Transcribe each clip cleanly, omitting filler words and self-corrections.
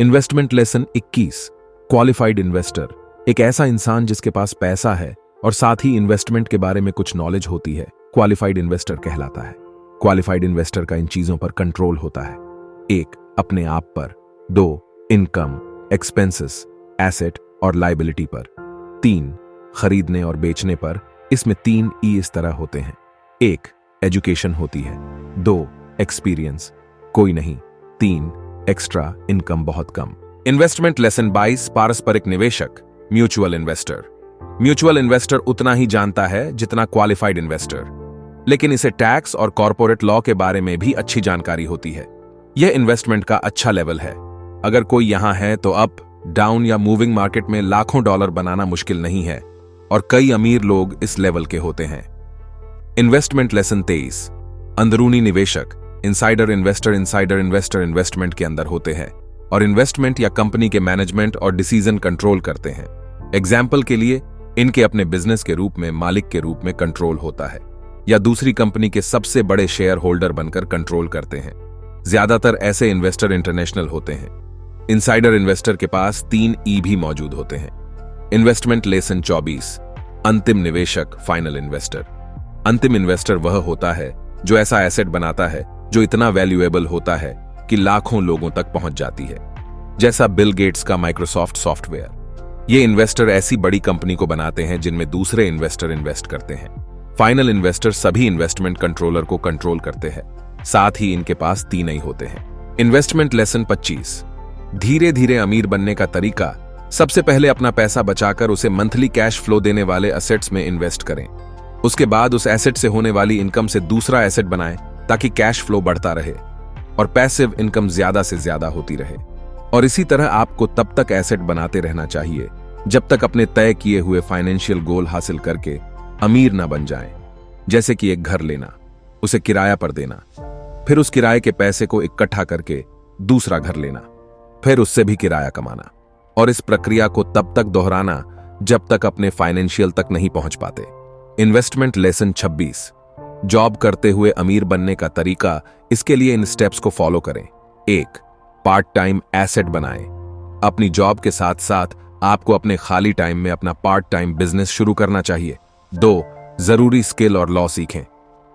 Investment lesson 21। Qualified investor एक ऐसा इंसान जिसके पास पैसा है और साथ ही इन्वेस्टमेंट के बारे में कुछ नॉलेज होती है, क्वालिफाइड इन्वेस्टर कहलाता है। क्वालिफाइड इन्वेस्टर का इन चीजों पर कंट्रोल होता है। 1. अपने आप पर। 2. इनकम, एक्सपेंसेस, एसेट और लायबिलिटी पर। 3. खरीदने और बेचने पर। इसमें 3 ई इस तरह होते हैं। 1. एजुकेशन होती है। 2. एक्सपीरियंस, कोई नहीं। 3. एक्स्ट्रा इनकम, बहुत कम। Investment lesson 22। पारस्परिक निवेशक, म्यूचुअल इन्वेस्टर। म्यूचुअल इन्वेस्टर उतना ही जानता है जितना क्वालिफाइड इन्वेस्टर, लेकिन इसे टैक्स और कॉर्पोरेट लॉ के बारे में भी अच्छी जानकारी होती है। यह इन्वेस्टमेंट का अच्छा लेवल है। अगर कोई यहां है तो अप, डाउन या मूविंग मार्केट में लाखों डॉलर बनाना मुश्किल नहीं है और कई अमीर लोग इस लेवल के होते हैं। Investment lesson 23। अंदरूनी निवेशक, insider investor. Insider investor investment के अंदर होते हैं और इन्वेस्टमेंट या कंपनी के मैनेजमेंट और डिसीजन कंट्रोल करते हैं। एग्जाम्पल के लिए, इनके अपने बिजनेस के रूप में मालिक के रूप में कंट्रोल होता है या दूसरी कंपनी के सबसे बड़े शेयर होल्डर बनकर कंट्रोल करते हैं। ज्यादातर ऐसे इन्वेस्टर इंटरनेशनल होते हैं। इनसाइडर इन्वेस्टर के पास 3 ई भी मौजूद होते हैं। Investment lesson 24। अंतिम निवेशक, फाइनल इन्वेस्टर। अंतिम इन्वेस्टर वह होता है जो ऐसा एसेट बनाता है जो इतना वैल्यूएबल होता है कि लाखों लोगों तक पहुंच जाती है, जैसा बिल गेट्स का माइक्रोसॉफ्ट सॉफ्टवेयर। ये इन्वेस्टर ऐसी बड़ी कंपनी को बनाते हैं जिनमें दूसरे इन्वेस्टर इन्वेस्ट करते हैं। फाइनल इन्वेस्टर सभी इन्वेस्टमेंट कंट्रोलर को कंट्रोल करते हैं, साथ ही इनके पास 3 ही होते हैं। Investment lesson 25। धीरे धीरे अमीर बनने का तरीका। सबसे पहले अपना पैसा बचाकर उसे मंथली कैश फ्लो देने वाले एसेट्स में इन्वेस्ट करें। उसके बाद उस एसेट से होने वाली इनकम से दूसरा एसेट बनाएं ताकि कैश फ्लो बढ़ता रहे और पैसिव इनकम ज्यादा से ज्यादा होती रहे। और इसी तरह आपको तब तक एसेट बनाते रहना चाहिए जब तक अपने तय किए हुए फाइनेंशियल गोल हासिल करके अमीर ना बन जाएं। जैसे कि एक घर लेना, उसे किराया पर देना, फिर उस किराए के पैसे को इकट्ठा करके दूसरा घर लेना, फिर उससे भी किराया कमाना, और इस प्रक्रिया को तब तक दोहराना जब तक अपने फाइनेंशियल तक नहीं पहुंच पाते। Investment lesson 26। जॉब करते हुए अमीर बनने का तरीका। इसके लिए इन स्टेप्स को फॉलो करें। 1. पार्ट टाइम एसेट बनाएं। अपनी जॉब के साथ साथ आपको अपने खाली टाइम में अपना पार्ट टाइम बिजनेस शुरू करना चाहिए। 2. जरूरी स्किल और लॉ सीखें।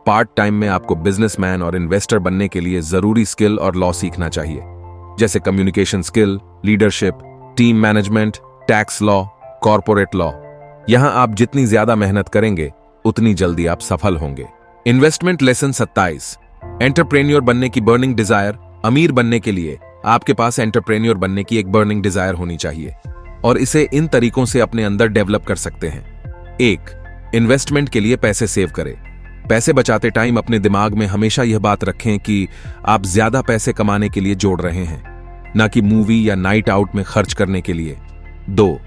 पार्ट टाइम में आपको बिजनेसमैन और इन्वेस्टर बनने के लिए जरूरी स्किल और लॉ सीखना चाहिए, जैसे communication skill, leadership, team management, tax law, corporate law. यहां आप जितनी ज्यादा मेहनत करेंगे उतनी जल्दी आप सफल होंगे। Investment lesson 27। एंटरप्रेन्योर बनने की बर्निंग डिजायर। अमीर बनने के लिए आपके पास एंटरप्रेन्योर बनने की एक बर्निंग डिजायर होनी चाहिए और इसे इन तरीकों से अपने अंदर डेवलप कर सकते हैं। 1. इन्वेस्टमेंट के लिए पैसे सेव करें। पैसे बचाते टाइम अपने दिमाग में हमेशा यह बात रखें कि आप ज्यादा पैसे कमाने के लिए जोड़ रहे हैं, ना कि मूवी या नाइट आउट में खर्च करने के लिए। 2.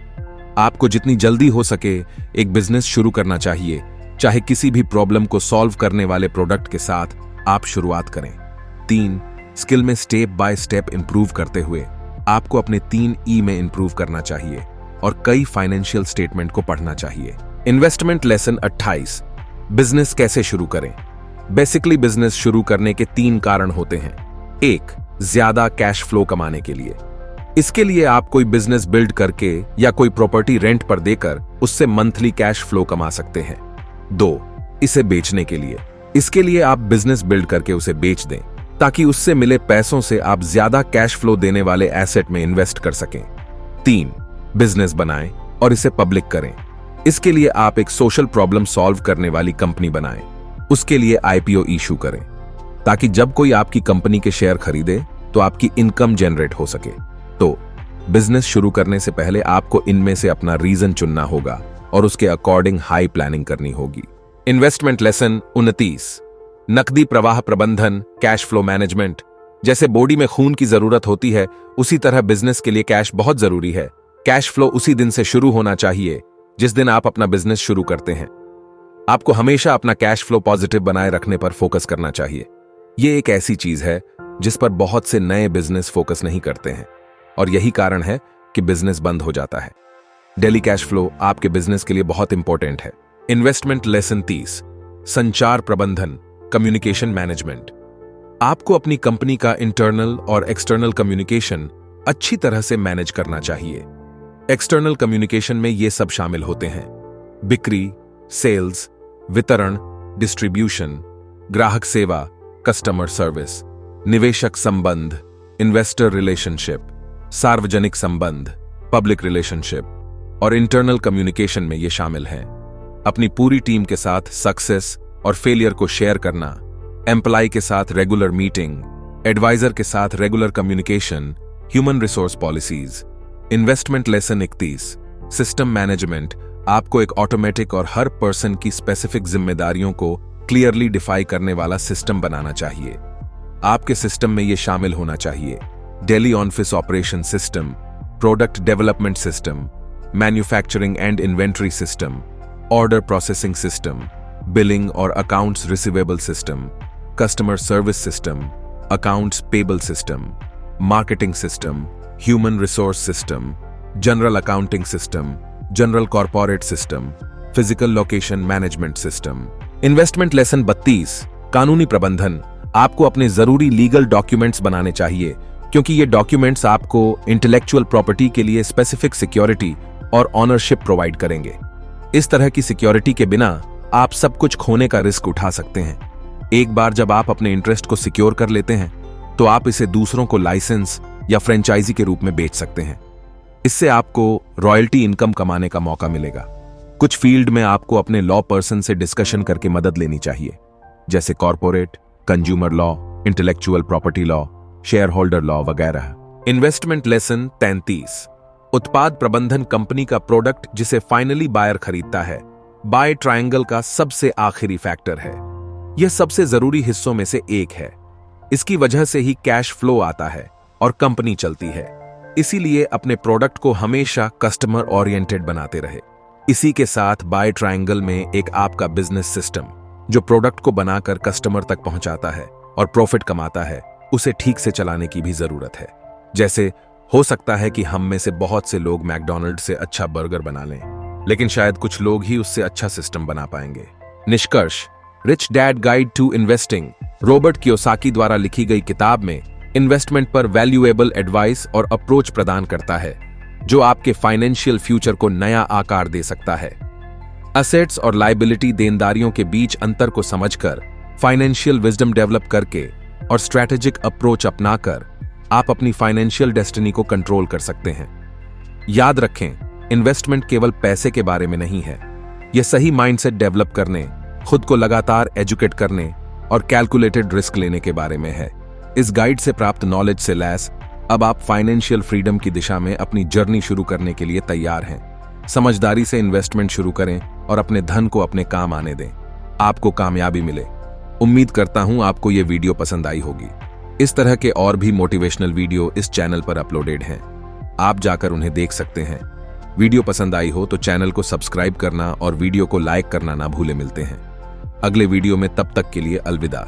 आपको जितनी जल्दी हो सके एक बिजनेस शुरू करना चाहिए, चाहे किसी भी प्रॉब्लम को सॉल्व करने वाले प्रोडक्ट के साथ आप शुरुआत करें। 3. स्किल में स्टेप बाय स्टेप इंप्रूव करते हुए आपको अपने 3 ई में इंप्रूव करना चाहिए और कई फाइनेंशियल स्टेटमेंट को पढ़ना चाहिए। Investment lesson 28। बिजनेस कैसे शुरू करें। बेसिकली बिजनेस शुरू करने के 3 कारण होते हैं। 1. ज्यादा कैश फ्लो कमाने के लिए। इसके लिए आप कोई बिजनेस बिल्ड करके या कोई प्रॉपर्टी रेंट पर देकर उससे मंथली कैश फ्लो कमा सकते हैं। 2. इसे बेचने के लिए। इसके लिए आप बिजनेस बिल्ड करके उसे बेच दें ताकि उससे मिले पैसों से आप ज्यादा कैश फ्लो देने वाले एसेट में इन्वेस्ट कर सकें। 3. बिजनेस बनाएं और इसे पब्लिक करें। इसके लिए आप एक सोशल प्रॉब्लम सॉल्व करने वाली कंपनी बनाएं। उसके लिए आईपीओ इशू करें ताकि जब कोई आपकी कंपनी के शेयर खरीदे तो आपकी इनकम जनरेट हो सके। तो बिजनेस शुरू करने से पहले आपको इनमें से अपना रीजन चुनना होगा और उसके अकॉर्डिंग हाई प्लानिंग करनी होगी। Investment lesson 29। नकदी प्रवाह प्रबंधन, कैश फ्लो मैनेजमेंट। जैसे बॉडी में खून की जरूरत होती है, उसी तरह बिजनेस के लिए कैश बहुत जरूरी है। कैश फ्लो उसी दिन से शुरू होना चाहिए जिस दिन आप अपना बिजनेस शुरू करते हैं। आपको हमेशा अपना कैश फ्लो पॉजिटिव बनाए रखने पर फोकस करना चाहिए। यह एक ऐसी चीज है जिस पर बहुत से नए बिजनेस फोकस नहीं करते हैं और यही कारण है कि बिजनेस बंद हो जाता है। डेली कैश फ्लो आपके बिजनेस के लिए बहुत इंपॉर्टेंट है। Investment lesson 30। संचार प्रबंधन, कम्युनिकेशन मैनेजमेंट। आपको अपनी कंपनी का इंटरनल और एक्सटर्नल कम्युनिकेशन अच्छी तरह से मैनेज करना चाहिए। एक्सटर्नल कम्युनिकेशन में ये सब शामिल होते हैं: बिक्री, सेल्स, वितरण, डिस्ट्रीब्यूशन, ग्राहक सेवा, कस्टमर सर्विस, निवेशक संबंध, इन्वेस्टर रिलेशनशिप, सार्वजनिक संबंध, पब्लिक रिलेशनशिप, और इंटरनल कम्युनिकेशन में ये शामिल हैं: अपनी पूरी टीम के साथ सक्सेस और फेलियर को शेयर करना, एम्प्लॉय के साथ रेगुलर मीटिंग, एडवाइजर के साथ regular communication, human resource policies. Investment lesson 31, system management आपको एक ऑटोमेटिक और हर पर्सन की स्पेसिफिक जिम्मेदारियों को क्लियरली डिफाइन करने वाला सिस्टम बनाना चाहिए। आपके सिस्टम में यह शामिल होना चाहिए: daily office operation system, product development system, manufacturing and inventory system, order processing system, billing और accounts receivable system, customer service system, accounts payable system, marketing system, human resource system, general accounting system, general corporate system, physical location management system. Investment lesson 32, कानूनी प्रबंधन आपको अपने जरूरी legal documents बनाने चाहिए, क्योंकि ये डॉक्यूमेंट्स आपको इंटेलेक्चुअल प्रॉपर्टी के लिए स्पेसिफिक सिक्योरिटी और ऑनरशिप प्रोवाइड करेंगे। इस तरह की सिक्योरिटी के बिना आप सब कुछ खोने का रिस्क उठा सकते हैं। एक बार जब आप अपने इंटरेस्ट को सिक्योर कर लेते हैं, तो आप इसे दूसरों को लाइसेंस या फ्रेंचाइजी के रूप में बेच सकते हैं। इससे आपको रॉयल्टी इनकम कमाने का मौका मिलेगा। कुछ फील्ड में आपको अपने लॉ पर्सन से डिस्कशन करके मदद लेनी चाहिए, जैसे corporate, consumer law, intellectual property law, share holder law वगैरह। इन्वेस्टमेंट लेसन 33, उत्पाद प्रबंधन कंपनी का प्रोडक्ट जिसे फाइनली बायर खरीदता है, बाय ट्रायंगल का सबसे आखिरी फैक्टर है। यह सबसे जरूरी हिस्सों में से एक है। इसकी वजह से ही कैश फ्लो आता है और कंपनी चलती है। इसीलिए अपने प्रोडक्ट को हमेशा कस्टमर ओरिएंटेड बनाते रहे। इसी के साथ बाय ट्रायंगल में एक आपका बिजनेस सिस्टम जो प्रोडक्ट को बनाकर कस्टमर तक पहुंचाता है और प्रॉफिट कमाता है, उसे ठीक से चलाने की भी जरूरत है। जैसे हो सकता है कि हम में से बहुत से लोग मैकडॉनल्ड से अच्छा बर्गर बना लें, लेकिन शायद कुछ लोग ही उससे अच्छा सिस्टम बना पाएंगे। निष्कर्ष, Rich Dad Guide to Investing Robert Kiyosaki द्वारा लिखी गई किताब में इन्वेस्टमेंट पर वैल्यूएबल एडवाइस और अप्रोच प्रदान करता है, जो आपके फाइनेंशियल फ्यूचर को नया आकार दे सकता है। असेट्स और लायबिलिटी देनदारियों के बीच अंतर को समझकर, फाइनेंशियल विजडम डेवलप करके और स्ट्रैटेजिक अप्रोच अपनाकर आप अपनी फाइनेंशियल डेस्टिनी को कंट्रोल कर सकते हैं। याद रखें, इन्वेस्टमेंट केवल पैसे के बारे में नहीं है। यह सही माइंडसेट डेवलप करने, खुद को लगातार एजुकेट करने और कैलकुलेटेड रिस्क लेने के बारे में है। इस गाइड से प्राप्त नॉलेज से लैस अब आप फाइनेंशियल फ्रीडम की दिशा में अपनी जर्नी शुरू करने के लिए तैयार हैं। समझदारी से इन्वेस्टमेंट शुरू करें और अपने धन को अपने काम आने दें। आपको कामयाबी मिले। उम्मीद करता हूं आपको यह वीडियो पसंद आई होगी। इस तरह के और भी मोटिवेशनल वीडियो इस चैनल पर अपलोडेड हैं, आप जाकर उन्हें देख सकते हैं। वीडियो पसंद आई हो तो चैनल को सब्सक्राइब करना और वीडियो को लाइक करना ना भूले। मिलते हैं अगले वीडियो में, तब तक के लिए अलविदा।